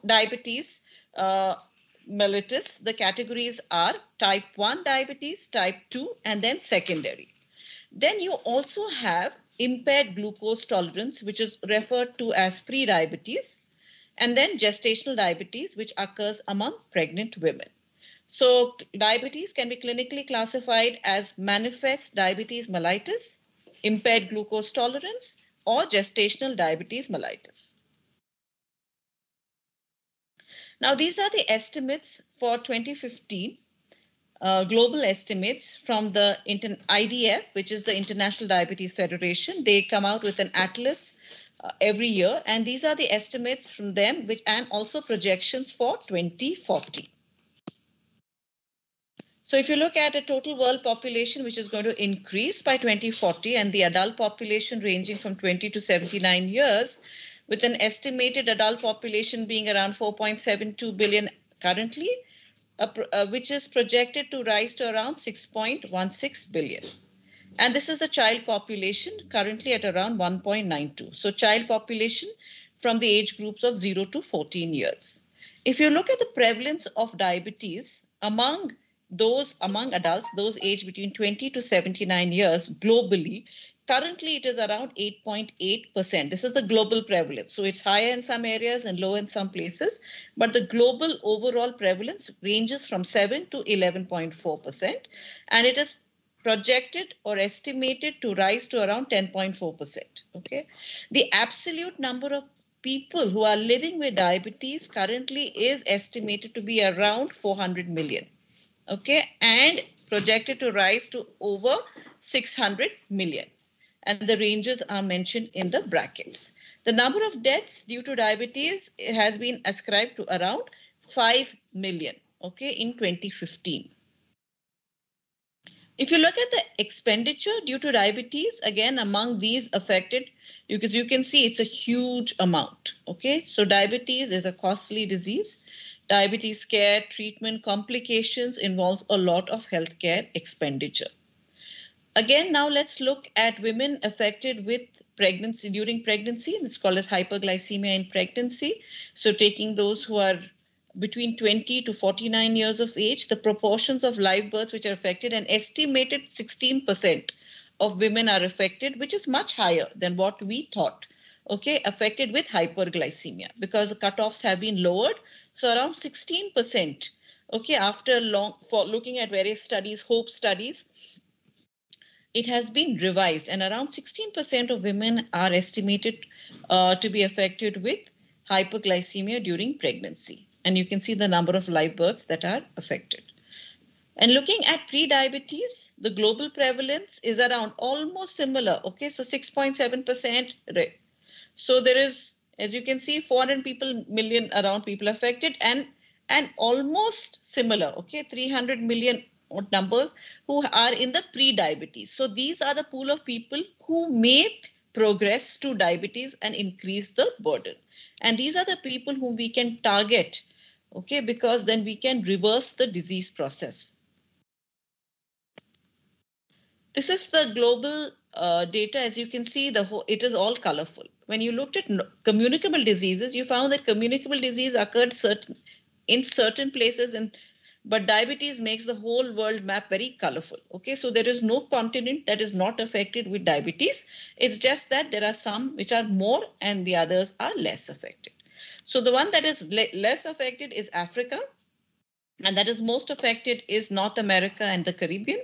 diabetes mellitus, the categories are type 1 diabetes, type 2, and then secondary. Then you also have impaired glucose tolerance, which is referred to as pre-diabetes, and then gestational diabetes, which occurs among pregnant women. So diabetes can be clinically classified as manifest diabetes mellitus, impaired glucose tolerance, or gestational diabetes mellitus. Now, these are the estimates for 2015, global estimates from the IDF, which is the International Diabetes Federation. They come out with an atlas every year, and these are the estimates from them, and also projections for 2040. So if you look at a total world population, which is going to increase by 2040, and the adult population ranging from 20 to 79 years, with an estimated adult population being around 4.72 billion currently, which is projected to rise to around 6.16 billion. And this is the child population currently at around 1.92. So child population from the age groups of 0 to 14 years. If you look at the prevalence of diabetes among adults, those aged between 20 to 79 years globally, currently it is around 8.8%. This is the global prevalence. So it's higher in some areas and low in some places, but the global overall prevalence ranges from 7 to 11.4%, and it is projected or estimated to rise to around 10.4%. Okay, the absolute number of people who are living with diabetes currently is estimated to be around 400 million. Okay, and projected to rise to over 600 million. And the ranges are mentioned in the brackets. The number of deaths due to diabetes has been ascribed to around 5 million, okay, in 2015. If you look at the expenditure due to diabetes, again, among these affected, because you can see it's a huge amount, okay? So diabetes is a costly disease. Diabetes care, treatment, complications involves a lot of healthcare expenditure. Again, now let's look at women affected with pregnancy, during pregnancy. It's called as hyperglycemia in pregnancy. So taking those who are between 20 to 49 years of age, the proportions of live births which are affected, an estimated 16% of women are affected, which is much higher than what we thought, okay, affected with hyperglycemia, because the cutoffs have been lowered. So around 16%, okay, after looking at various studies, HOPE studies, it has been revised, and around 16% of women are estimated to be affected with hyperglycemia during pregnancy. And you can see the number of live births that are affected. And looking at pre-diabetes, the global prevalence is around almost similar. Okay, so 6.7%. So there is, as you can see, 400 million around people affected, and almost similar. Okay, 300 million numbers who are in the pre-diabetes. So these are the pool of people who may progress to diabetes and increase the burden. And these are the people whom we can target, okay, because then we can reverse the disease process. This is the global data. As you can see, it is all colorful. When you looked at communicable diseases, you found that communicable disease occurred in certain places, but diabetes makes the whole world map very colorful. Okay, so there is no continent that is not affected with diabetes. It's just that there are some which are more and the others are less affected. So the one that is less affected is Africa, and that is most affected is North America and the Caribbean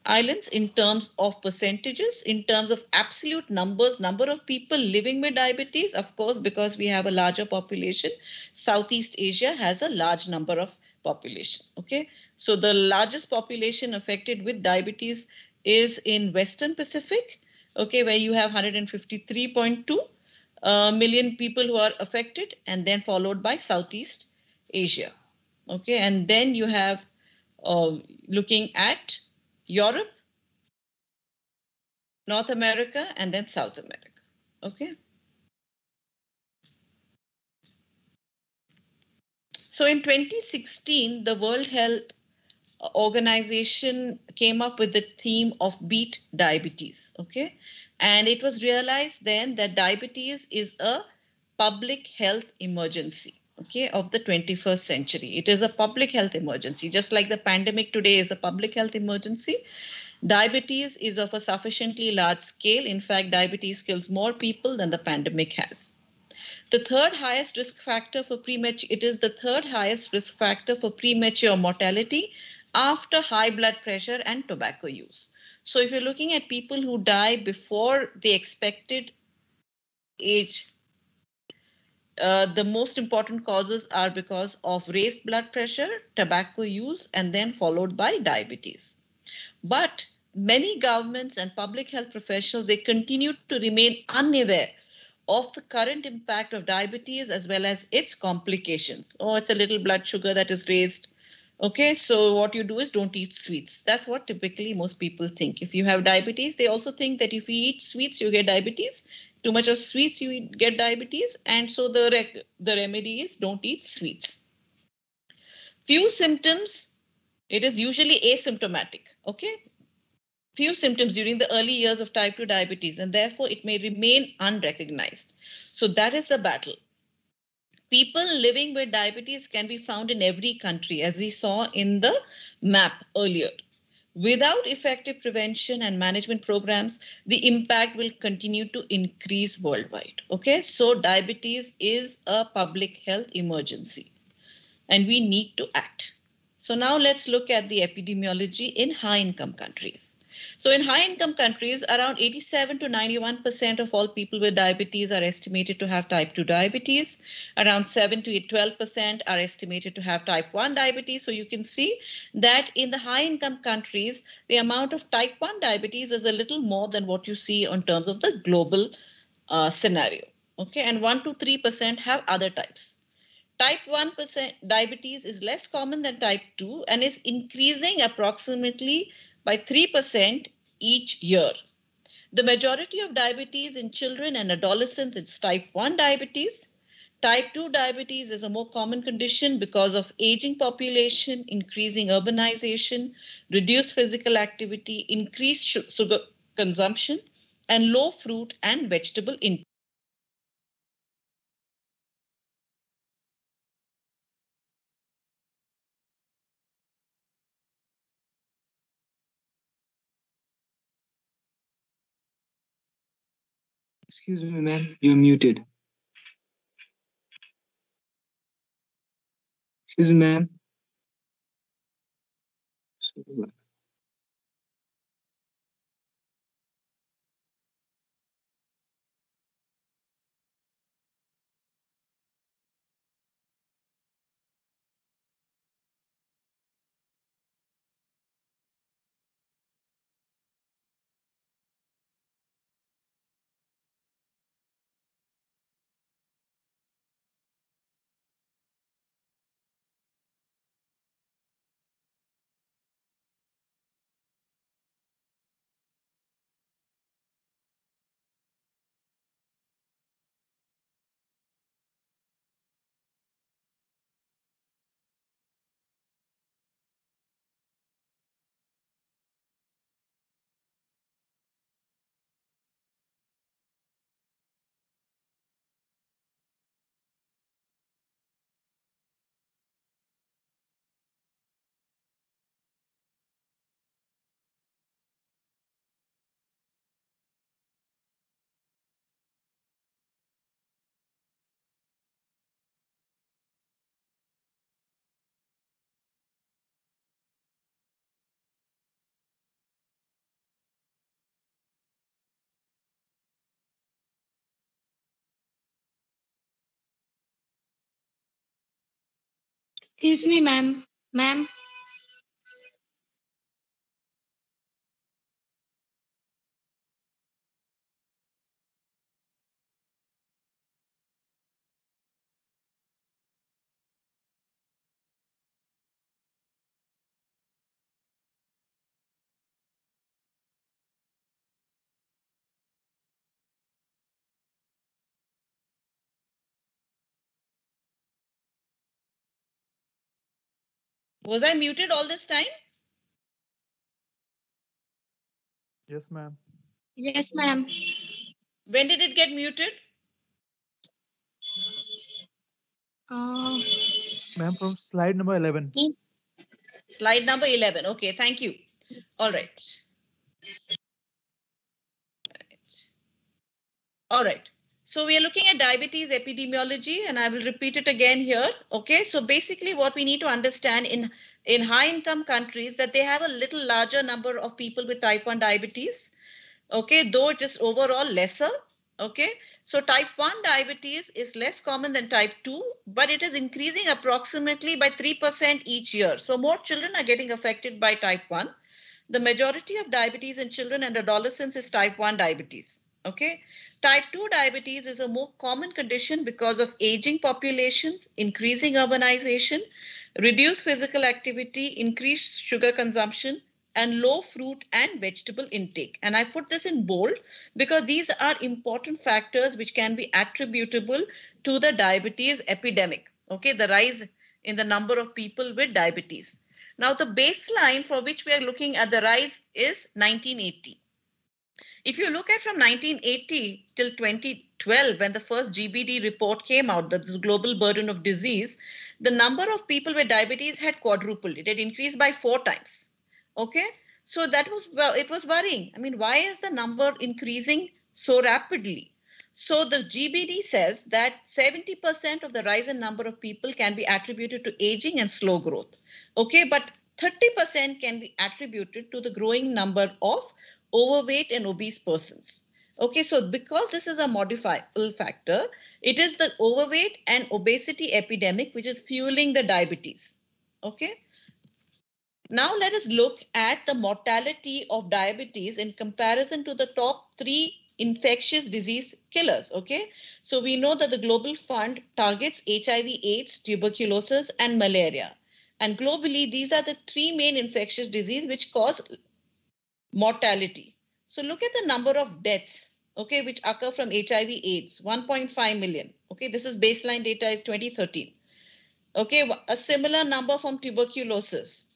islands in terms of percentages. In terms of absolute numbers, number of people living with diabetes, of course, because we have a larger population, Southeast Asia has a large number of population. Okay, so the largest population affected with diabetes is in Western Pacific, okay, where you have 153.2 million people who are affected, and then followed by Southeast Asia. Okay, and then you have looking at Europe, North America, and then South America. Okay. So in 2016, the World Health Organization came up with the theme of Beat Diabetes. Okay. And it was realized then that diabetes is a public health emergency. okay, of the 21st century. It is a public health emergency, just like the pandemic today is a public health emergency. Diabetes is of a sufficiently large scale. In fact, diabetes kills more people than the pandemic has. The third highest risk factor for premature, it is the third highest risk factor for premature mortality after high blood pressure and tobacco use. So if you're looking at people who die before the expected age, the most important causes are because of raised blood pressure, tobacco use, and then followed by diabetes. But many governments and public health professionals, they continue to remain unaware of the current impact of diabetes as well as its complications. Oh, it's a little blood sugar that is raised. Okay, so what you do is don't eat sweets. That's what typically most people think. If you have diabetes, they also think that if you eat sweets, you get diabetes. Too much of sweets, you get diabetes. And so the remedy is don't eat sweets. Few symptoms, it is usually asymptomatic. Okay, few symptoms during the early years of type 2 diabetes, and therefore it may remain unrecognized. So that is the battle. People living with diabetes can be found in every country, as we saw in the map earlier. Without effective prevention and management programs, the impact will continue to increase worldwide. Okay, so diabetes is a public health emergency and we need to act. So now let's look at the epidemiology in high-income countries. So in high-income countries, around 87 to 91% of all people with diabetes are estimated to have type 2 diabetes. Around 7 to 12% are estimated to have type 1 diabetes. So you can see that in the high-income countries, the amount of type 1 diabetes is a little more than what you see in terms of the global scenario. Okay, and 1 to 3% have other types. Type 1% diabetes is less common than type 2 and is increasing approximately by 3% each year. The majority of diabetes in children and adolescents is type 1 diabetes. Type 2 diabetes is a more common condition because of aging population, increasing urbanization, reduced physical activity, increased sugar consumption, and low fruit and vegetable intake. Excuse me, ma'am. You're muted. Excuse me, ma'am. Excuse me, ma'am. Ma'am. Was I muted all this time? Yes, ma'am. Yes, ma'am. When did it get muted? Ma'am, from slide number 11. Slide number 11. Okay, thank you. All right. All right. So we are looking at diabetes epidemiology, and I will repeat it again here. Okay, so basically what we need to understand in high income countries that they have a little larger number of people with type 1 diabetes. Okay, though it is overall lesser. Okay, so type 1 diabetes is less common than type 2, but it is increasing approximately by 3% each year. So more children are getting affected by type 1. The majority of diabetes in children and adolescents is type 1 diabetes. Okay, type 2 diabetes is a more common condition because of aging populations, increasing urbanization, reduced physical activity, increased sugar consumption, and low fruit and vegetable intake. And I put this in bold because these are important factors which can be attributable to the diabetes epidemic. Okay, the rise in the number of people with diabetes. Now, the baseline for which we are looking at the rise is 1980. If you look at from 1980 till 2012, when the first GBD report came out, the global burden of disease, the number of people with diabetes had quadrupled. It had increased by 4 times. Okay, so that was, well, it was worrying. I mean, why is the number increasing so rapidly? So the GBD says that 70% of the rise in number of people can be attributed to aging and slow growth. Okay, but 30% can be attributed to the growing number of overweight and obese persons. Okay, so because this is a modifiable factor, it is the overweight and obesity epidemic which is fueling the diabetes. Okay. Now let us look at the mortality of diabetes in comparison to the top 3 infectious disease killers. Okay, so we know that the Global Fund targets HIV/AIDS, tuberculosis, and malaria. And globally, these are the 3 main infectious diseases which cause mortality. So look at the number of deaths, okay, which occur from HIV/AIDS, 1.5 million. Okay, this is baseline data is 2013. Okay, a similar number from tuberculosis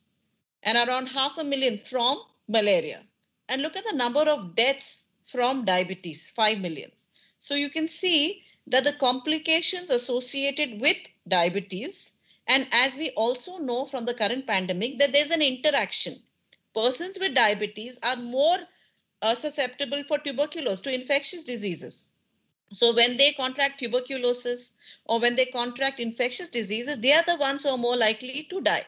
and around 500,000 from malaria. And look at the number of deaths from diabetes, 5 million. So you can see that the complications associated with diabetes, and as we also know from the current pandemic, that there's an interaction. Persons with diabetes are more susceptible for tuberculosis, to infectious diseases. So when they contract tuberculosis or when they contract infectious diseases, they are the ones who are more likely to die.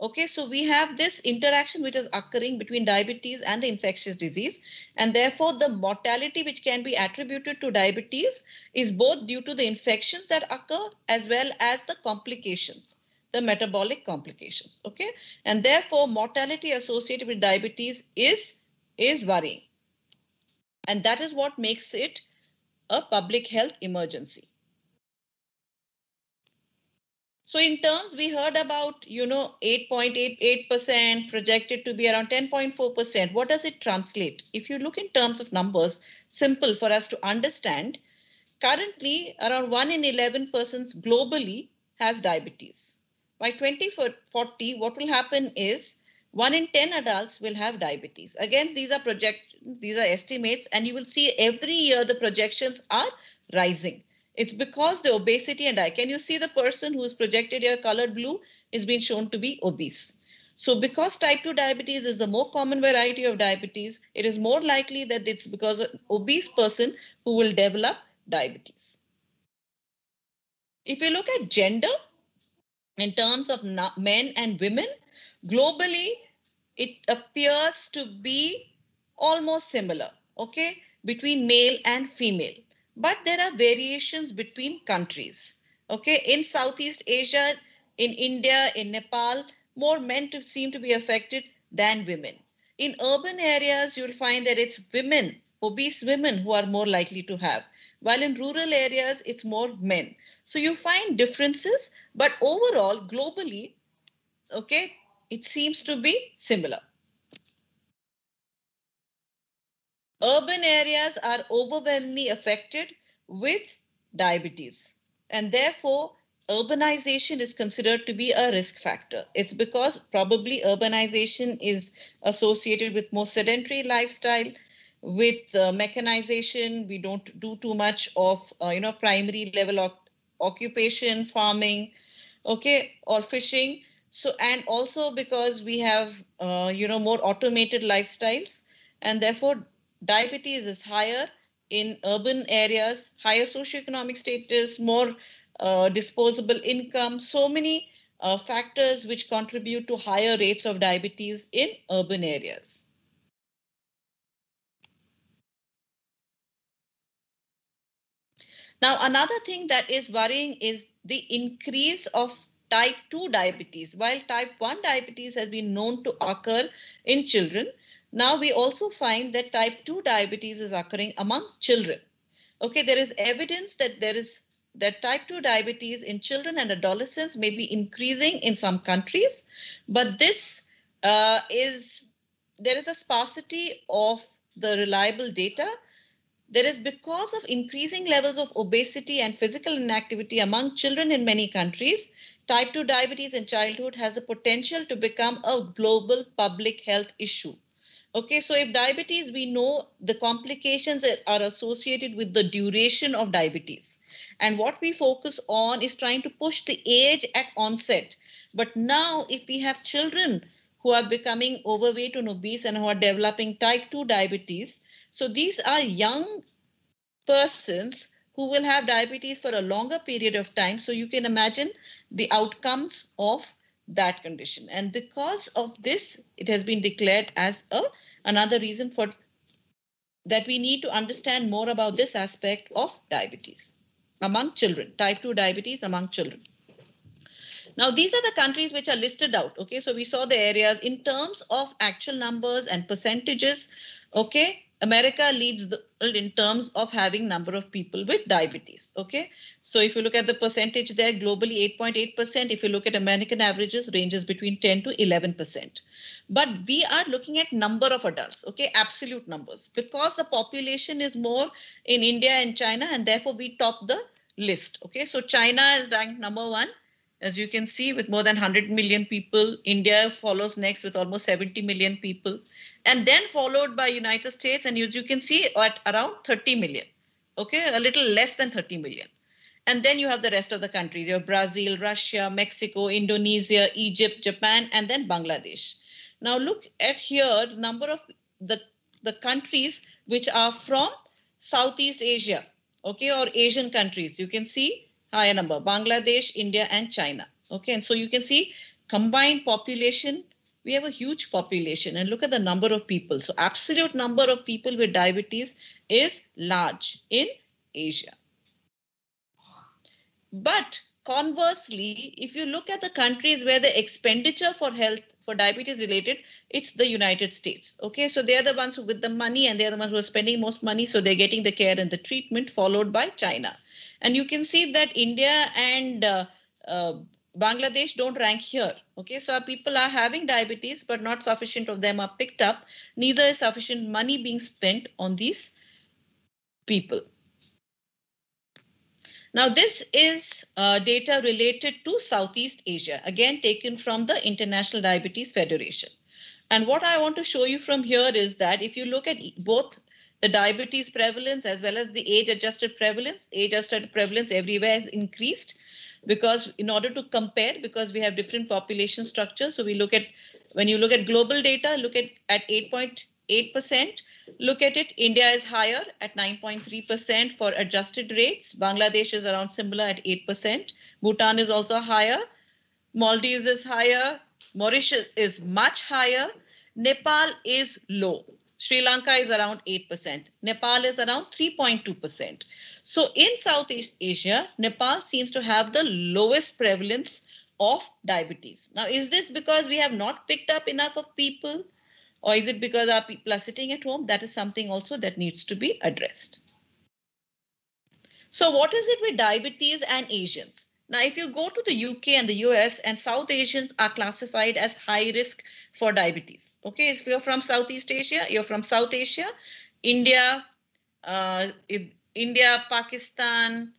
Okay, so we have this interaction which is occurring between diabetes and the infectious disease, and therefore the mortality which can be attributed to diabetes is both due to the infections that occur as well as the complications, the metabolic complications. Okay, and therefore mortality associated with diabetes is worrying, and that is what makes it a public health emergency. So in terms, we heard about, 8.88% projected to be around 10.4%. What does it translate? If you look in terms of numbers, simple for us to understand, currently around 1 in 11 persons globally has diabetes. By 2040, what will happen is 1 in 10 adults will have diabetes. Again, these are estimates, and you will see every year the projections are rising. It's because the obesity and can you see the person who is projected here colored blue is being shown to be obese. So because type 2 diabetes is the more common variety of diabetes, it is more likely that it's because of an obese person who will develop diabetes. If you look at gender in terms of men and women, globally, it appears to be almost similar, okay, between male and female. But there are variations between countries. Okay, in Southeast Asia, in India, in Nepal, more men seem to be affected than women. In urban areas, you'll find that it's women, obese women, who are more likely to have, while in rural areas, it's more men. So you find differences, but overall, globally, okay, it seems to be similar. Urban areas are overwhelmingly affected with diabetes, and therefore urbanization is considered to be a risk factor. It's because probably urbanization is associated with more sedentary lifestyle, with mechanization. We don't do too much of primary level occupation, farming, okay, or fishing. So, and also because we have, more automated lifestyles, and therefore diabetes is higher in urban areas, higher socioeconomic status, more disposable income, so many factors which contribute to higher rates of diabetes in urban areas. Now, another thing that is worrying is the increase of type 2 diabetes. While type 1 diabetes has been known to occur in children, now we also find that type 2 diabetes is occurring among children. Okay, there is evidence that that type 2 diabetes in children and adolescents may be increasing in some countries, but this there is a sparsity of the reliable data. There is because of increasing levels of obesity and physical inactivity among children in many countries, type 2 diabetes in childhood has the potential to become a global public health issue. Okay, so if diabetes, we know the complications that are associated with the duration of diabetes. And what we focus on is trying to push the age at onset. But now if we have children who are becoming overweight and obese and who are developing type 2 diabetes, so these are young persons who will have diabetes for a longer period of time. So you can imagine the outcomes of that condition. And because of this, it has been declared as another reason for that we need to understand more about this aspect of diabetes among children, type 2 diabetes among children. Now, these are the countries which are listed out. Okay, so we saw the areas in terms of actual numbers and percentages. Okay, America leads the world in terms of having number of people with diabetes. Okay, so if you look at the percentage there, globally 8.8%. If you look at American averages, ranges between 10 to 11%. But we are looking at number of adults, okay, absolute numbers, because the population is more in India and China, and therefore we top the list. Okay, so China is ranked number 1. As you can see, with more than 100 million people, India follows next with almost 70 million people, and then followed by United States, and as you can see, at around 30 million. Okay, a little less than 30 million. And then you have the rest of the countries. You have Brazil, Russia, Mexico, Indonesia, Egypt, Japan, and then Bangladesh. Now look at here, the number of the countries which are from Southeast Asia, okay, or Asian countries. You can see higher number, Bangladesh, India, and China. Okay, and so you can see combined population, we have a huge population, and look at the number of people. So absolute number of people with diabetes is large in Asia. But conversely, if you look at the countries where the expenditure for health, for diabetes related, it's the United States. Okay, so they're the ones who with the money, and they're the ones who are spending most money. So they're getting the care and the treatment, followed by China. And you can see that India and Bangladesh don't rank here. Okay, so our people are having diabetes, but not sufficient of them are picked up. Neither is sufficient money being spent on these people. Now, this is data related to Southeast Asia, again taken from the International Diabetes Federation. And what I want to show you from here is that if you look at both the diabetes prevalence as well as the age-adjusted prevalence everywhere has increased, because in order to compare, because we have different population structures. So we look at, when you look at global data, look at 8.8%. Look at it, India is higher at 9.3% for adjusted rates. Bangladesh is around similar at 8%. Bhutan is also higher. Maldives is higher. Mauritius is much higher. Nepal is low. Sri Lanka is around 8%. Nepal is around 3.2%. So in Southeast Asia, Nepal seems to have the lowest prevalence of diabetes. Now, is this because we have not picked up enough of people? Or is it because our people are sitting at home? That is something also that needs to be addressed. So what is it with diabetes and Asians? Now, if you go to the UK and the US, and South Asians are classified as high risk for diabetes. Okay, if you're from Southeast Asia, you're from South Asia, India, Pakistan,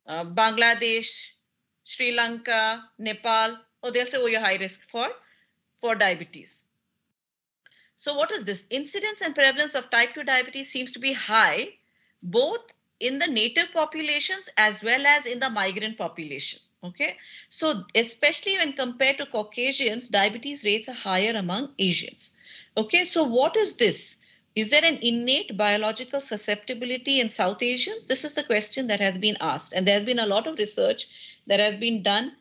Bangladesh, Sri Lanka, Nepal, they'll say, you're high risk for diabetes. So what is this? Incidence and prevalence of type 2 diabetes seems to be high, both in the native populations as well as in the migrant population. Okay, so especially when compared to Caucasians, diabetes rates are higher among Asians. Okay, so what is this? Is there an innate biological susceptibility in South Asians? This is the question that has been asked. And there's been a lot of research that has been done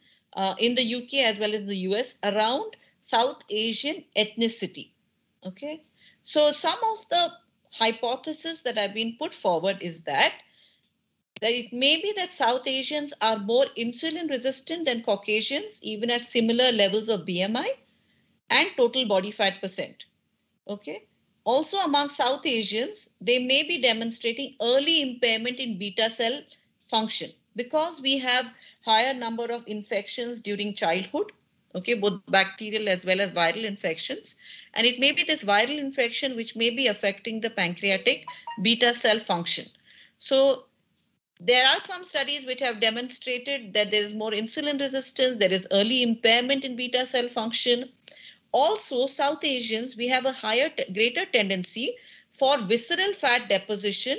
in the UK as well as the US around South Asian ethnicity. Okay, so some of the hypotheses that have been put forward is that it may be that South Asians are more insulin resistant than Caucasians, even at similar levels of BMI and total body fat percent. Okay. Also among South Asians, they may be demonstrating early impairment in beta cell function because we have higher number of infections during childhood. Okay, both bacterial as well as viral infections. And it may be this viral infection which may be affecting the pancreatic beta cell function. So there are some studies which have demonstrated that there is more insulin resistance, there is early impairment in beta cell function. Also, South Asians, we have a greater tendency for visceral fat deposition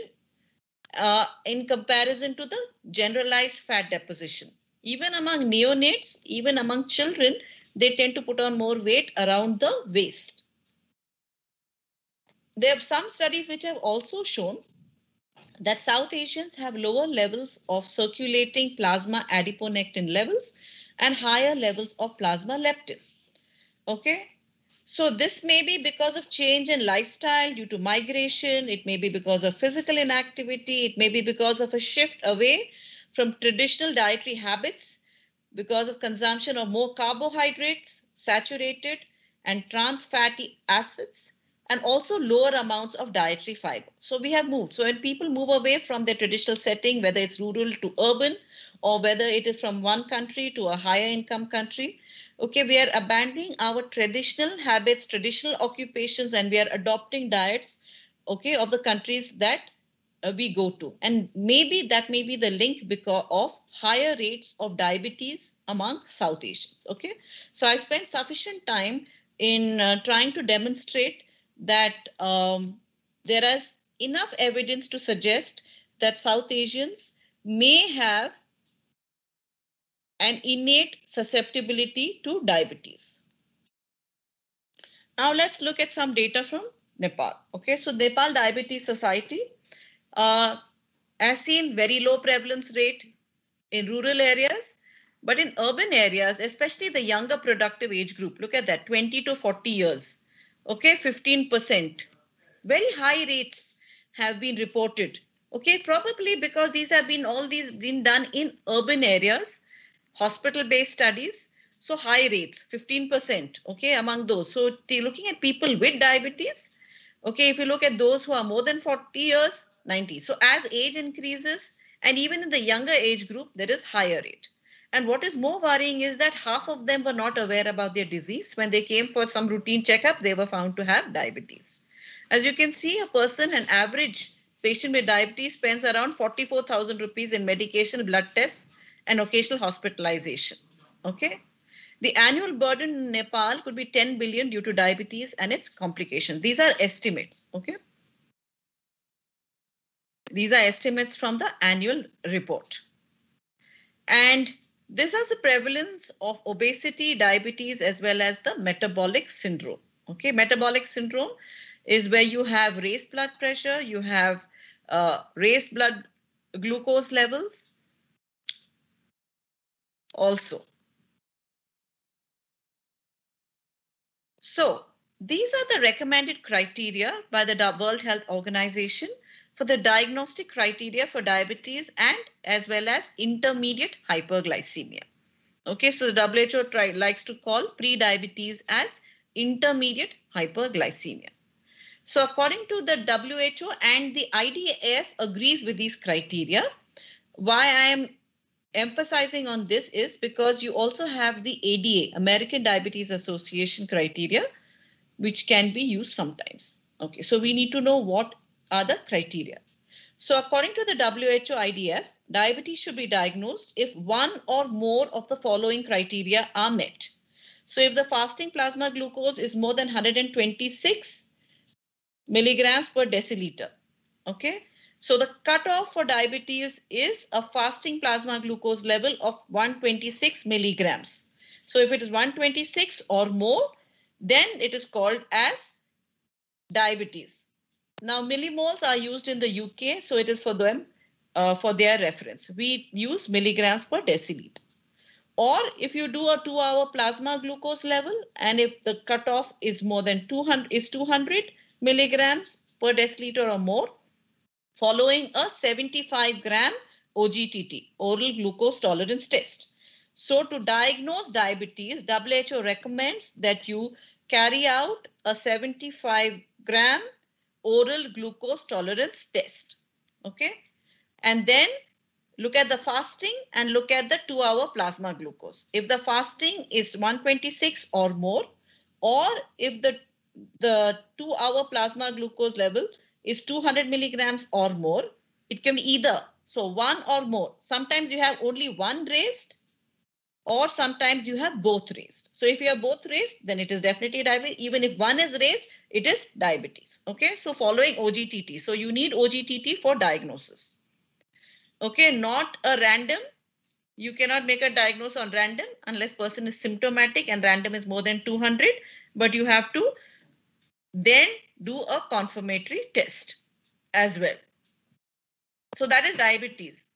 in comparison to the generalized fat deposition. Even among neonates, even among children, they tend to put on more weight around the waist. There are some studies which have also shown that South Asians have lower levels of circulating plasma adiponectin levels and higher levels of plasma leptin. Okay, so this may be because of change in lifestyle due to migration. It may be because of physical inactivity. It may be because of a shift away from traditional dietary habits, because of consumption of more carbohydrates, saturated and trans fatty acids, and also lower amounts of dietary fiber. So we have moved. So when people move away from their traditional setting, whether it's rural to urban, or whether it is from one country to a higher income country, okay, we are abandoning our traditional habits, traditional occupations, and we are adopting diets, okay, of the countries that we go to. And maybe that may be the link because of higher rates of diabetes among South Asians. Okay, so I spent sufficient time in trying to demonstrate that there is enough evidence to suggest that South Asians may have an innate susceptibility to diabetes. Now let's look at some data from Nepal. Okay, so Nepal Diabetes Society has seen very low prevalence rate in rural areas, but in urban areas, especially the younger productive age group, look at that, 20 to 40 years, okay, 15%. Very high rates have been reported, okay, probably because these have been been done in urban areas, hospital-based studies, so high rates, 15%, okay, among those. So looking at people with diabetes, okay, if you look at those who are more than 40 years, 90. So as age increases, and even in the younger age group, there is higher rate. And what is more worrying is that half of them were not aware about their disease. When they came for some routine checkup, they were found to have diabetes. As you can see, a person, an average patient with diabetes, spends around 44,000 rupees in medication, blood tests, and occasional hospitalization. Okay. The annual burden in Nepal could be 10 billion due to diabetes and its complications. These are estimates. Okay. These are estimates from the annual report. And this is the prevalence of obesity, diabetes, as well as the metabolic syndrome. Okay, metabolic syndrome is where you have raised blood pressure, you have raised blood glucose levels also. So these are the recommended criteria by the World Health Organization for the diagnostic criteria for diabetes and as well as intermediate hyperglycemia. Okay, so the WHO likes to call pre-diabetes as intermediate hyperglycemia. So according to the WHO and the IDF agrees with these criteria. Why I am emphasizing on this is because you also have the ADA, American Diabetes Association criteria, which can be used sometimes. Okay, so we need to know what are the criteria. So according to the WHO IDF, diabetes should be diagnosed if one or more of the following criteria are met. So if the fasting plasma glucose is more than 126 milligrams per deciliter, okay? So the cutoff for diabetes is a fasting plasma glucose level of 126 milligrams. So if it is 126 or more, then it is called as diabetes. Now millimoles are used in the UK, so it is for them, for their reference. We use milligrams per deciliter. Or if you do a 2-hour plasma glucose level, and if the cutoff is more than 200 milligrams per deciliter or more, following a 75-gram OGTT, oral glucose tolerance test. So to diagnose diabetes, WHO recommends that you carry out a 75-gram oral glucose tolerance test. Okay. And then look at the fasting and look at the 2-hour plasma glucose. If the fasting is 126 or more, or if the 2-hour plasma glucose level is 200 milligrams or more, it can be either. So one or more. Sometimes you have only one raised, or sometimes you have both raised. So if you have both raised, then it is definitely diabetes. Even if one is raised, it is diabetes. Okay, so following OGTT. So you need OGTT for diagnosis. Okay, not a random. You cannot make a diagnosis on random unless person is symptomatic and random is more than 200, but you have to then do a confirmatory test as well. So that is diabetes.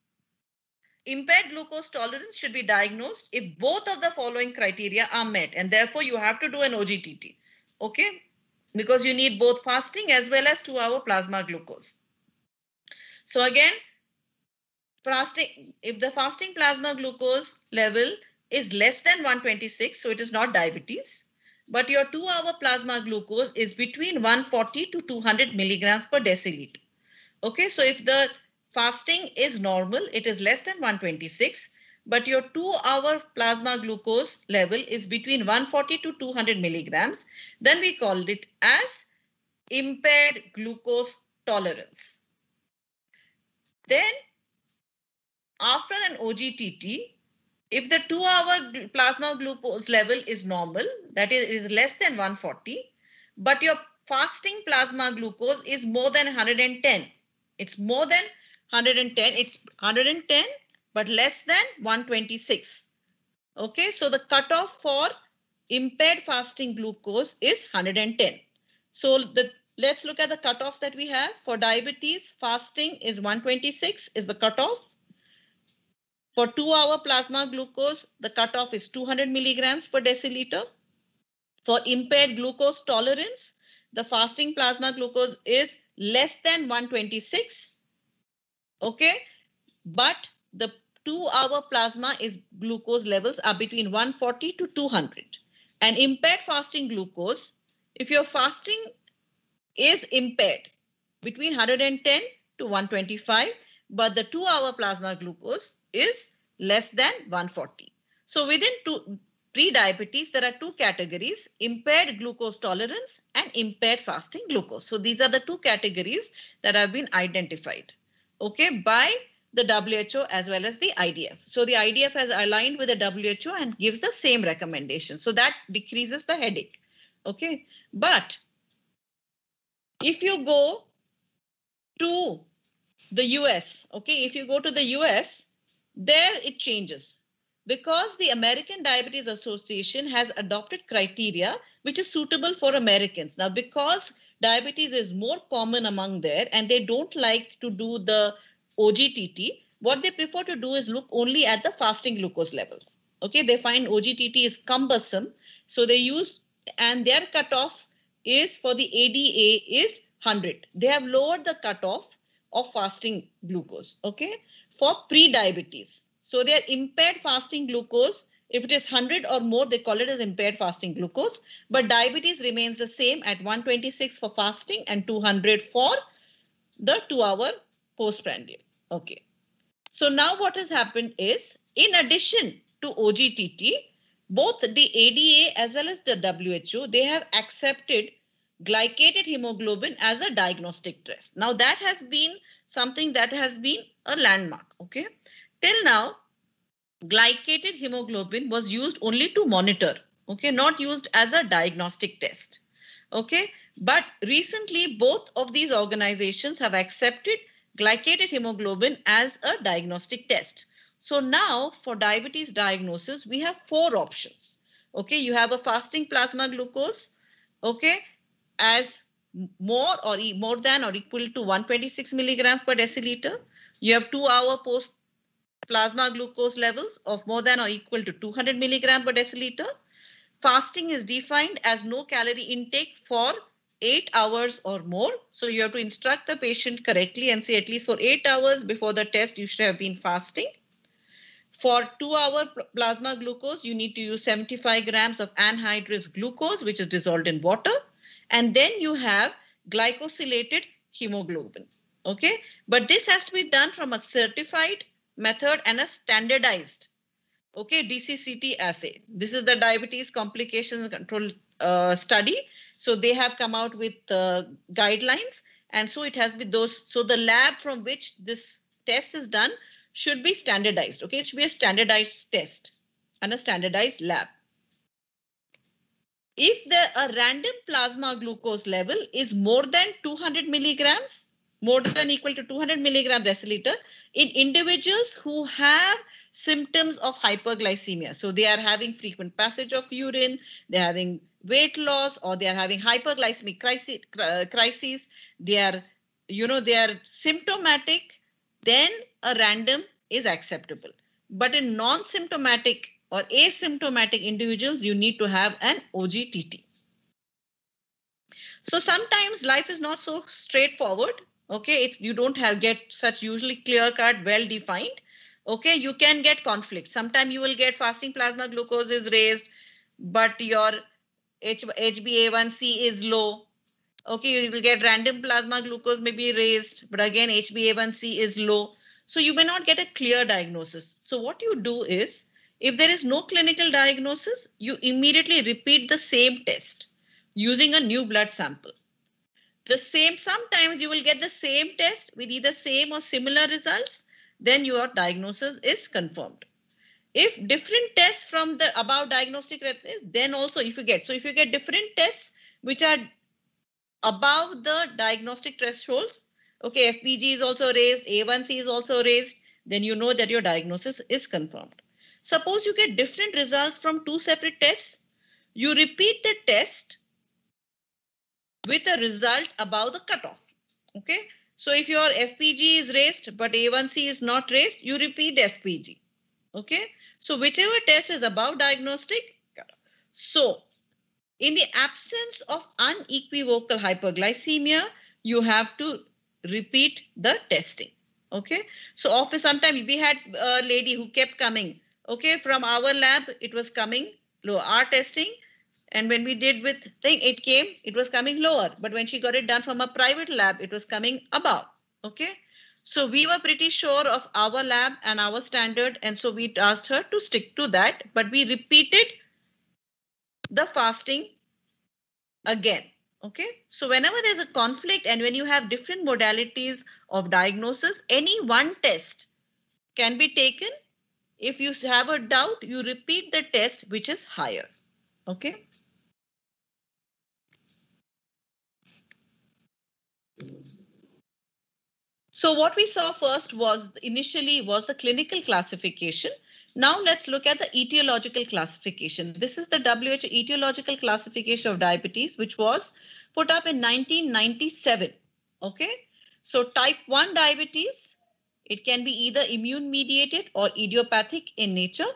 Impaired glucose tolerance should be diagnosed if both of the following criteria are met, and therefore you have to do an OGTT. Okay, because you need both fasting as well as 2-hour plasma glucose. So again, fasting, if the fasting plasma glucose level is less than 126, so it is not diabetes, but your 2-hour plasma glucose is between 140 to 200 milligrams per deciliter. Okay, so if the fasting is normal, it is less than 126, but your 2-hour plasma glucose level is between 140 to 200 milligrams, then we called it as impaired glucose tolerance. Then after an OGTT, if the 2-hour plasma glucose level is normal, that is less than 140, but your fasting plasma glucose is more than 110. It's more than 110. It's 110, but less than 126. Okay, so the cutoff for impaired fasting glucose is 110. So let's look at the cutoffs that we have. For diabetes, fasting is 126 is the cutoff. For 2-hour plasma glucose, the cutoff is 200 milligrams per deciliter. For impaired glucose tolerance, the fasting plasma glucose is less than 126. Okay, but the 2-hour plasma is glucose levels are between 140 to 200. And impaired fasting glucose, if your fasting is impaired between 110 to 125, but the 2-hour plasma glucose is less than 140. So within pre-diabetes, there are two categories: impaired glucose tolerance and impaired fasting glucose. So these are the two categories that have been identified, okay, by the WHO as well as the IDF. So the IDF has aligned with the WHO and gives the same recommendation. So that decreases the headache, okay. But if you go to the US, okay, if you go to the US, there it changes, because the American Diabetes Association has adopted criteria which is suitable for Americans. Now, because diabetes is more common among there and they don't like to do the OGTT, what they prefer to do is look only at the fasting glucose levels. Okay, they find OGTT is cumbersome, so they use, and their cutoff is for the ADA is 100. They have lowered the cutoff of fasting glucose, okay, for pre-diabetes. So their impaired fasting glucose, if it is 100 or more, they call it as impaired fasting glucose, but diabetes remains the same at 126 for fasting and 200 for the 2-hour postprandial. Okay. So now what has happened is, in addition to OGTT, both the ADA as well as the WHO, they have accepted glycated hemoglobin as a diagnostic test. Now that has been something that has been a landmark, okay. Till now, glycated hemoglobin was used only to monitor, okay, not used as a diagnostic test, okay. But recently, both of these organizations have accepted glycated hemoglobin as a diagnostic test. So now for diabetes diagnosis, we have 4 options. Okay, you have a fasting plasma glucose, okay, as more than or equal to 126 milligrams per deciliter. You have 2-hour post plasma glucose levels of more than or equal to 200 milligram per deciliter. Fasting is defined as no calorie intake for 8 hours or more. So you have to instruct the patient correctly and say at least for 8 hours before the test, you should have been fasting. For 2-hour plasma glucose, you need to use 75 grams of anhydrous glucose, which is dissolved in water. And then you have glycosylated hemoglobin. Okay, but this has to be done from a certified method and a standardized, okay, DCCT assay. This is the diabetes complications control study. So they have come out with guidelines, and so it has been those. So the lab from which this test is done should be standardized. Okay, it should be a standardized test and a standardized lab. If a random plasma glucose level is more than 200 milligrams, more than equal to 200 milligram deciliter in individuals who have symptoms of hyperglycemia. So they are having frequent passage of urine, they're having weight loss, or they are having hyperglycemic crises. They are, they are symptomatic, then a random is acceptable. But in non-symptomatic or asymptomatic individuals, you need to have an OGTT. So sometimes life is not so straightforward. Okay, you don't get such usually clear-cut, well-defined. Okay, you can get conflict. Sometimes you will get fasting plasma glucose is raised, but your HbA1c is low. Okay, you will get random plasma glucose may be raised, but again HbA1c is low. So you may not get a clear diagnosis. So what you do is, if there is no clinical diagnosis, you immediately repeat the same test using a new blood sample. Sometimes you will get the same test with either same or similar results, then your diagnosis is confirmed. If different tests from the above diagnostic, then also if you get different tests which are above the diagnostic thresholds, okay, FPG is also raised, A1C is also raised, then you know that your diagnosis is confirmed. Suppose you get different results from 2 separate tests, you repeat the test with a result above the cutoff. Okay, so if your FPG is raised but A1C is not raised, you repeat FPG. Okay, so whichever test is above diagnostic cutoff. So in the absence of unequivocal hyperglycemia, you have to repeat the testing. Okay, so sometimes we had a lady who kept coming. Okay, from our lab, it was coming low, our testing. And when we did with thing, it was coming lower. But when she got it done from a private lab, it was coming above. Okay, so we were pretty sure of our lab and our standard. And so we asked her to stick to that. But we repeated the fasting again. Okay, so whenever there's a conflict and when you have different modalities of diagnosis, any one test can be taken. If you have a doubt, you repeat the test which is higher. Okay. So what we saw first was initially the clinical classification. Now let's look at the etiological classification. This is the WHO etiological classification of diabetes, which was put up in 1997. Okay, so type 1 diabetes, it can be either immune mediated or idiopathic in nature.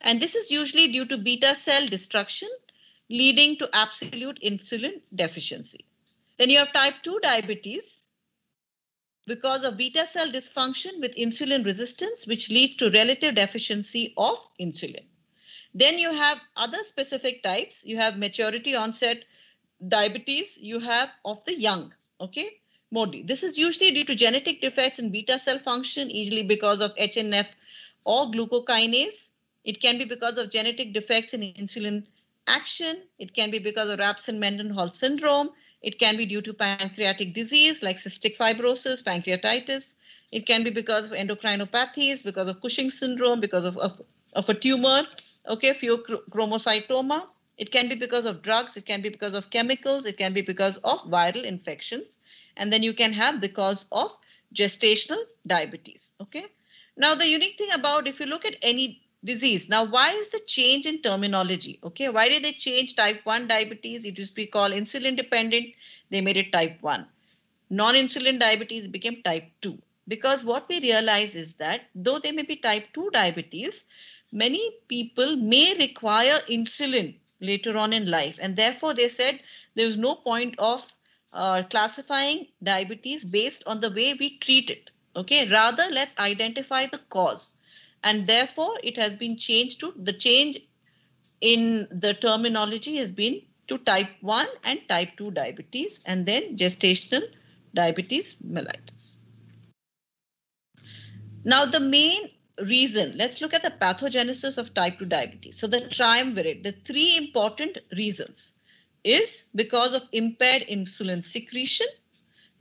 And this is usually due to beta cell destruction, leading to absolute insulin deficiency. Then you have type 2 diabetes, because of beta cell dysfunction with insulin resistance, which leads to relative deficiency of insulin. Then you have other specific types. You have maturity onset diabetes, you have of the young, okay, MODY. This is usually due to genetic defects in beta cell function, usually because of HNF or glucokinase. It can be because of genetic defects in insulin action. It can be because of Rabson-Mendenhall syndrome. It can be due to pancreatic disease like cystic fibrosis, pancreatitis. It can be because of endocrinopathies, because of Cushing's syndrome, because of a tumor, okay, pheochromocytoma. It can be because of drugs. It can be because of chemicals. It can be because of viral infections. And then you can have because of gestational diabetes. Okay. Now, the unique thing about if you look at any disease, now why is the change in terminology? Okay. Why did they change type 1 diabetes? It used to be called insulin dependent. They made it type 1. Non-insulin diabetes became type 2. Because what we realize is that though they may be type 2 diabetes, many people may require insulin later on in life. And therefore, they said there is no point of classifying diabetes based on the way we treat it. Okay, rather let's identify the cause. And therefore, it has been changed to the change in the terminology has been to type 1 and type 2 diabetes and then gestational diabetes mellitus. Now, the main reason, let's look at the pathogenesis of type 2 diabetes. So the triumvirate, the three important reasons is because of impaired insulin secretion,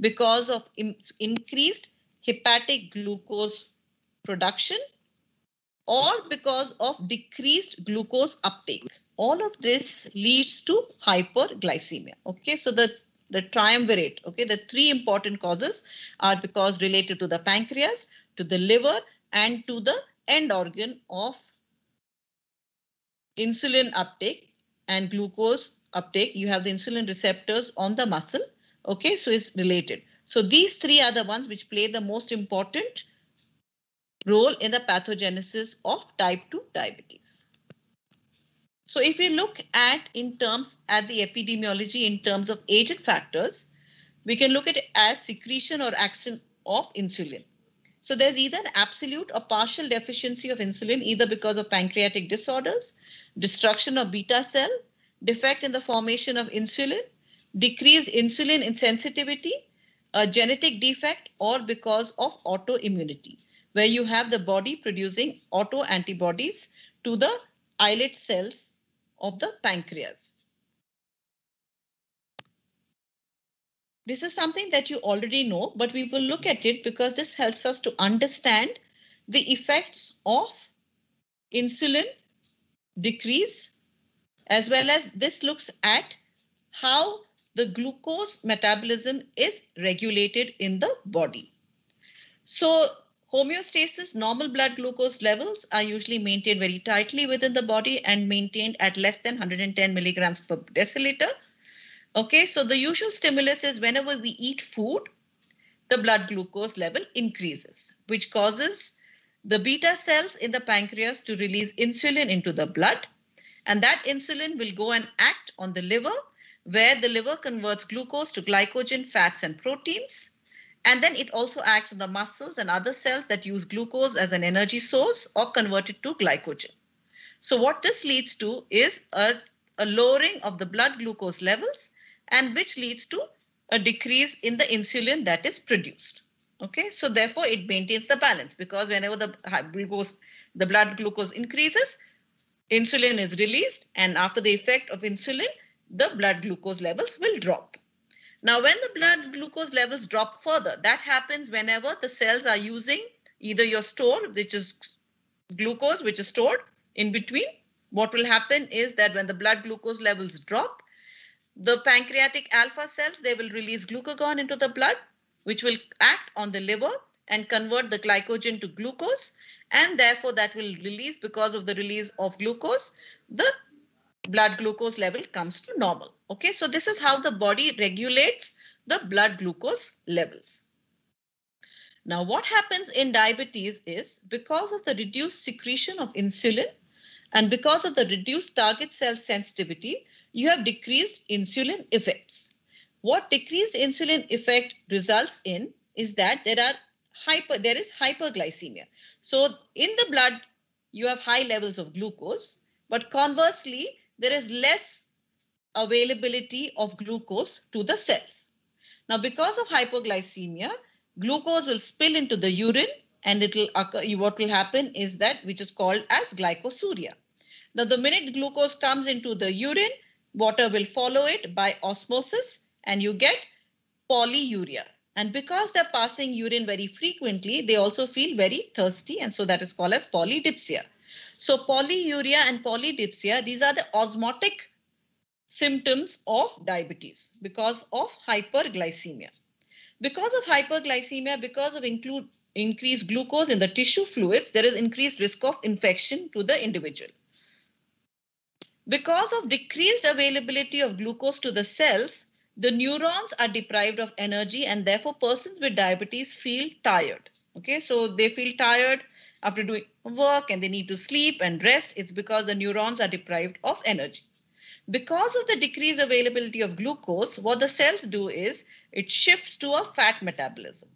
because of increased hepatic glucose production, or because of decreased glucose uptake. All of this leads to hyperglycemia. Okay, so the triumvirate, okay, the three important causes are because related to the pancreas, to the liver, and to the end organ of insulin uptake and glucose uptake. You have the insulin receptors on the muscle. Okay, so it's related. So these three are the ones which play the most important role in the pathogenesis of type 2 diabetes. So if we look at in terms at the epidemiology in terms of agent factors, we can look at it as secretion or action of insulin. So there's either an absolute or partial deficiency of insulin, either because of pancreatic disorders, destruction of beta cell, defect in the formation of insulin, decreased insulin insensitivity, a genetic defect, or because of autoimmunity, where you have the body producing autoantibodies to the islet cells of the pancreas. This is something that you already know, but we will look at it because this helps us to understand the effects of insulin decrease, as well as this looks at how the glucose metabolism is regulated in the body. So homeostasis, normal blood glucose levels are usually maintained very tightly within the body and maintained at less than 110 milligrams per deciliter. Okay, so the usual stimulus is whenever we eat food, the blood glucose level increases, which causes the beta cells in the pancreas to release insulin into the blood. And that insulin will go and act on the liver, where the liver converts glucose to glycogen, fats, and proteins. And then it also acts on the muscles and other cells that use glucose as an energy source or convert it to glycogen. So what this leads to is a lowering of the blood glucose levels, and which leads to a decrease in the insulin that is produced. Okay, so therefore it maintains the balance, because whenever the blood glucose increases, insulin is released, and after the effect of insulin, the blood glucose levels will drop. Now, when the blood glucose levels drop further, that happens whenever the cells are using either your store, which is glucose, which is stored in between. What will happen is that when the blood glucose levels drop, the pancreatic alpha cells, they will release glucagon into the blood, which will act on the liver and convert the glycogen to glucose. And therefore, that will release, because of the release of glucose, the blood glucose level comes to normal. Okay, so this is how the body regulates the blood glucose levels. Now, what happens in diabetes is because of the reduced secretion of insulin and because of the reduced target cell sensitivity, you have decreased insulin effects. What decreased insulin effect results in is that there is hyperglycemia. So in the blood, you have high levels of glucose, but conversely, there is less availability of glucose to the cells. Now, because of hypoglycemia, glucose will spill into the urine, and it will occur. What will happen is that which is called as glycosuria. Now, the minute glucose comes into the urine, water will follow it by osmosis, and you get polyuria. And because they're passing urine very frequently, they also feel very thirsty, and so that is called as polydipsia. So polyuria and polydipsia, these are the osmotic symptoms of diabetes because of hyperglycemia. Because of hyperglycemia, because of increased glucose in the tissue fluids, there is increased risk of infection to the individual. Because of decreased availability of glucose to the cells, the neurons are deprived of energy, and therefore persons with diabetes feel tired. Okay, so they feel tired after doing work and they need to sleep and rest. It's because the neurons are deprived of energy. Because of the decreased availability of glucose, what the cells do is it shifts to a fat metabolism.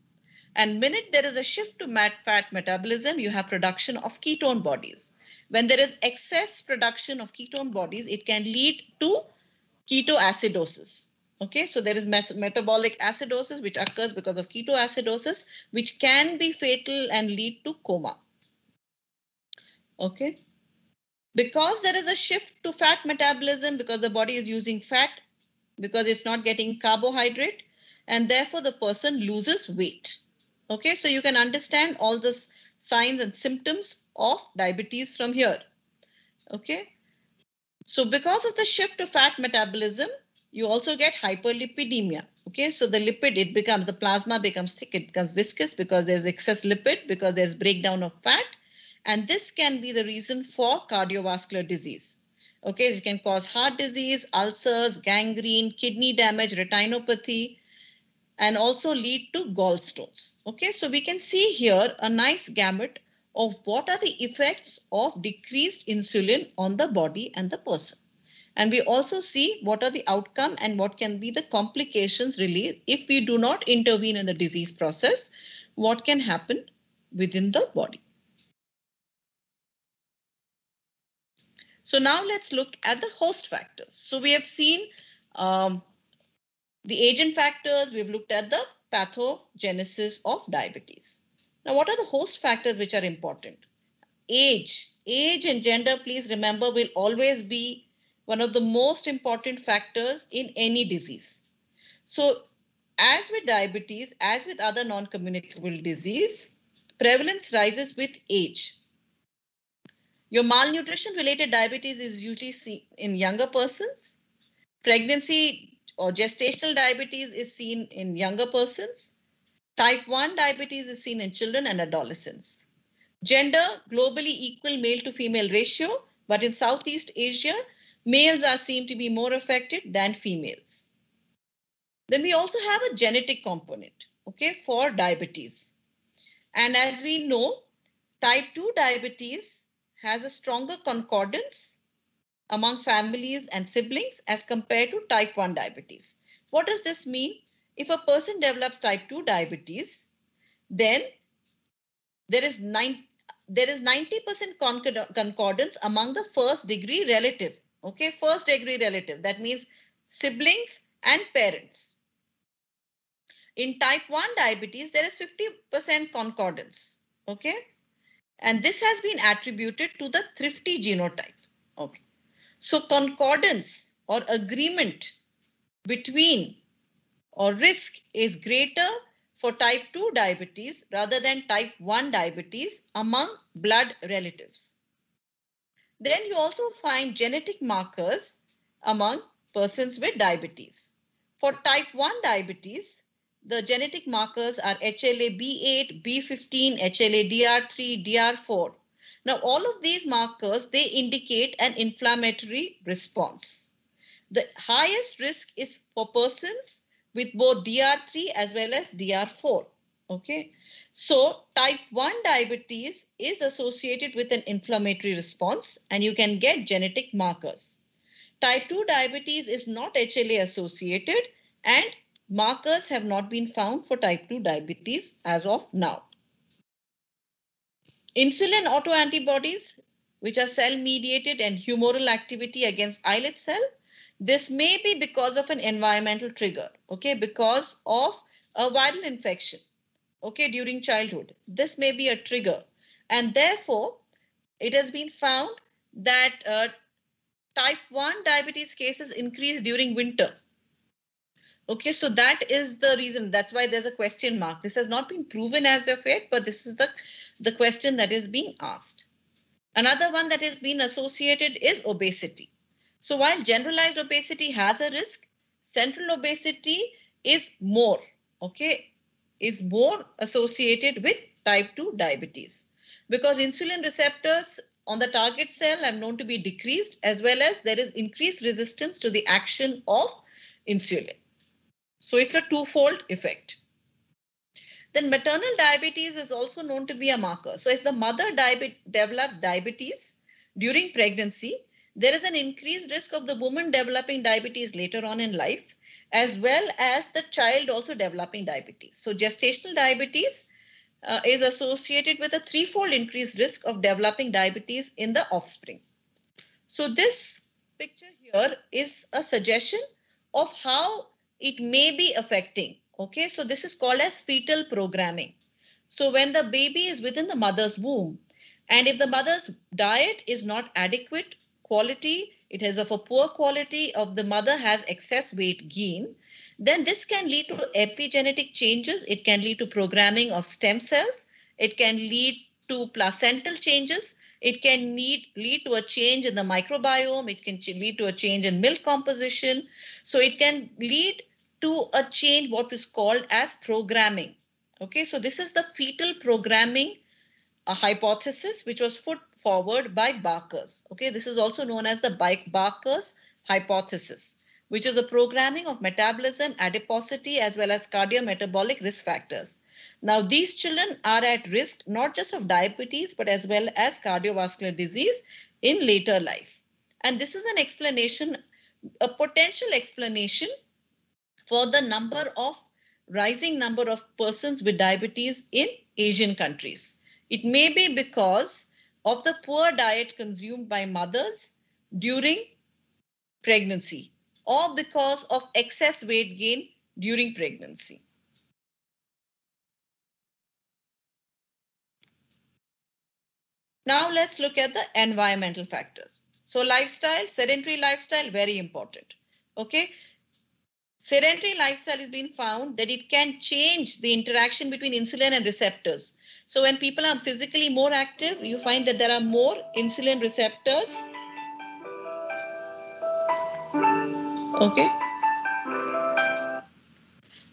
And minute there is a shift to fat metabolism, you have production of ketone bodies. When there is excess production of ketone bodies, it can lead to ketoacidosis. Okay, so there is metabolic acidosis which occurs because of ketoacidosis, which can be fatal and lead to coma. Okay, because there is a shift to fat metabolism, because the body is using fat, because it's not getting carbohydrate, and therefore the person loses weight. Okay, so you can understand all the signs and symptoms of diabetes from here. Okay, so because of the shift to fat metabolism, you also get hyperlipidemia. Okay, so the lipid, it becomes, the plasma becomes thick, it becomes viscous because there's excess lipid, because there's breakdown of fat. And this can be the reason for cardiovascular disease. Okay, it can cause heart disease, ulcers, gangrene, kidney damage, retinopathy, and also lead to gallstones. Okay, so we can see here a nice gamut of what are the effects of decreased insulin on the body and the person. And we also see what are the outcome and what can be the complications really if we do not intervene in the disease process, what can happen within the body. So now let's look at the host factors. So we have seen the agent factors, we've looked at the pathogenesis of diabetes. Now, what are the host factors which are important? Age and gender, please remember, will always be one of the most important factors in any disease. So as with diabetes, as with other non-communicable disease, prevalence rises with age. Your malnutrition related diabetes is usually seen in younger persons. Pregnancy or gestational diabetes is seen in younger persons. Type 1 diabetes is seen in children and adolescents. Gender, globally equal male to female ratio, but in Southeast Asia, males are seen to be more affected than females. Then we also have a genetic component, okay, for diabetes. And as we know, type 2 diabetes has a stronger concordance among families and siblings as compared to type 1 diabetes. What does this mean? If a person develops type 2 diabetes, then there is 90% concordance among the first degree relative. Okay, first degree relative, that means siblings and parents. In type 1 diabetes, there is 50% concordance. Okay, and this has been attributed to the thrifty genotype. Okay, so concordance or agreement between or risk is greater for type 2 diabetes rather than type 1 diabetes among blood relatives. Then you also find genetic markers among persons with diabetes. For type 1 diabetes, the genetic markers are HLA-B8, B15, HLA-DR3, DR4. Now, all of these markers, they indicate an inflammatory response. The highest risk is for persons with both DR3 as well as DR4. Okay, so type 1 diabetes is associated with an inflammatory response and you can get genetic markers. Type 2 diabetes is not HLA associated and markers have not been found for type 2 diabetes as of now. Insulin autoantibodies, which are cell-mediated and humoral activity against islet cell, this may be because of an environmental trigger, okay, because of a viral infection, okay, during childhood. This may be a trigger, and therefore it has been found that type 1 diabetes cases increase during winter. Okay, so that is the reason. That's why there's a question mark. This has not been proven as of yet, but this is the question that is being asked. Another one that has been associated is obesity. So while generalized obesity has a risk, central obesity is more, okay, is more associated with type 2 diabetes because insulin receptors on the target cell are known to be decreased, as well as there is increased resistance to the action of insulin. So it's a twofold effect. Then maternal diabetes is also known to be a marker. So if the mother develops diabetes during pregnancy, there is an increased risk of the woman developing diabetes later on in life, as well as the child also developing diabetes. So gestational diabetes is associated with a threefold increased risk of developing diabetes in the offspring. So this picture here is a suggestion of how it may be affecting. Okay, so this is called as fetal programming. So when the baby is within the mother's womb, and if the mother's diet is not adequate quality, it has of a poor quality, of the mother has excess weight gain, then this can lead to epigenetic changes. It can lead to programming of stem cells. It can lead to placental changes. It can lead to a change in the microbiome. It can lead to a change in milk composition. So it can lead to a change what is called as programming. Okay, so this is the fetal programming hypothesis which was put forward by Barker's. Okay, this is also known as the Barker's hypothesis, which is a programming of metabolism, adiposity, as well as cardiometabolic risk factors. Now, these children are at risk not just of diabetes, but as well as cardiovascular disease in later life. And this is an explanation, a potential explanation for the rising number of persons with diabetes in Asian countries. It may be because of the poor diet consumed by mothers during pregnancy, or because of excess weight gain during pregnancy. Now let's look at the environmental factors. So lifestyle, sedentary lifestyle, very important. Okay. Sedentary lifestyle has been found that it can change the interaction between insulin and receptors. So when people are physically more active, you find that there are more insulin receptors. Okay.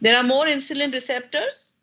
There are more insulin receptors.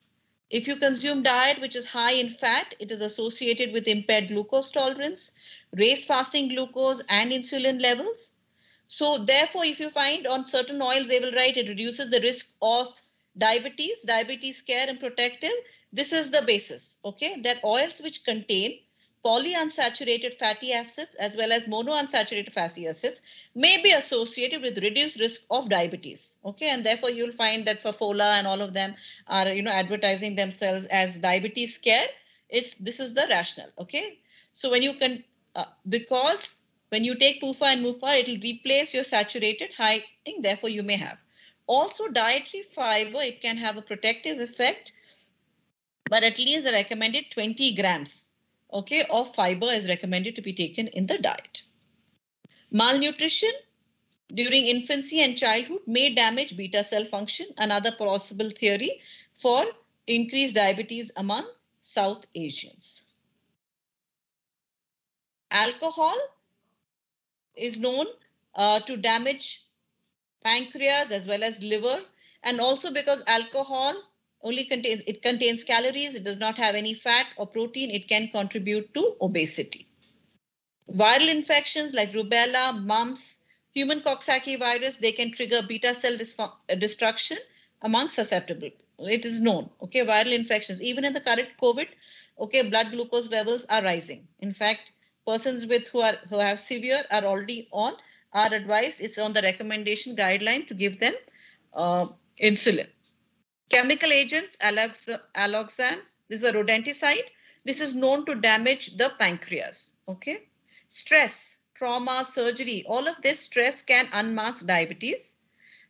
If you consume diet which is high in fat, it is associated with impaired glucose tolerance, raised fasting glucose and insulin levels. So therefore, if you find on certain oils, they will write it reduces the risk of diabetes, diabetes care and protective. This is the basis, okay, that oils which contain polyunsaturated fatty acids as well as monounsaturated fatty acids may be associated with reduced risk of diabetes. Okay, and therefore you'll find that Saffola and all of them are advertising themselves as diabetes care. This is the rationale. Okay, so when you can because when you take PUFA and MUFA, it will replace your saturated high, therefore you may have. Also dietary fiber, it can have a protective effect, but at least the recommended 20 grams. Okay, of fiber is recommended to be taken in the diet. Malnutrition during infancy and childhood may damage beta cell function, another possible theory for increased diabetes among South Asians. Alcohol is known to damage pancreas as well as liver, and also because alcohol only contains calories, it does not have any fat or protein, it can contribute to obesity. Viral infections like rubella, mumps, human Coxsackie virus, they can trigger beta cell destruction among susceptible. It is known, okay, viral infections, even in the current COVID, okay, blood glucose levels are rising. In fact, persons who have severe are already on, are advised, it's on the recommendation guideline to give them insulin. Chemical agents, alloxan, this is a rodenticide. This is known to damage the pancreas. Okay. Stress, trauma, surgery, all of this stress can unmask diabetes.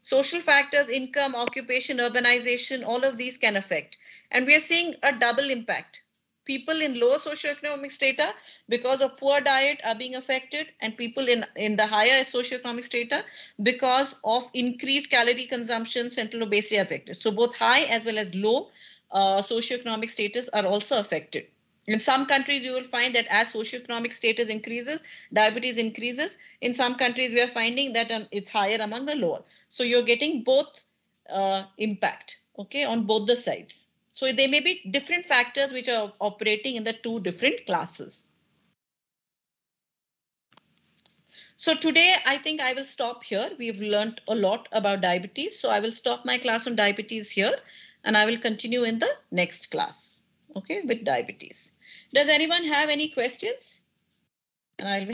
Social factors, income, occupation, urbanization, all of these can affect. And we are seeing a double impact. People in lower socioeconomic strata because of poor diet are being affected, and people in the higher socioeconomic strata because of increased calorie consumption, central obesity are affected. So both high as well as low socioeconomic status are also affected. In some countries, you will find that as socioeconomic status increases, diabetes increases. In some countries, we are finding that it's higher among the lower. So you're getting both impact, okay, on both the sides. So there may be different factors which are operating in the two different classes. So today, I think I will stop here. We've learned a lot about diabetes. So I will stop my class on diabetes here and I will continue in the next class, okay, with diabetes. Does anyone have any questions? And I'll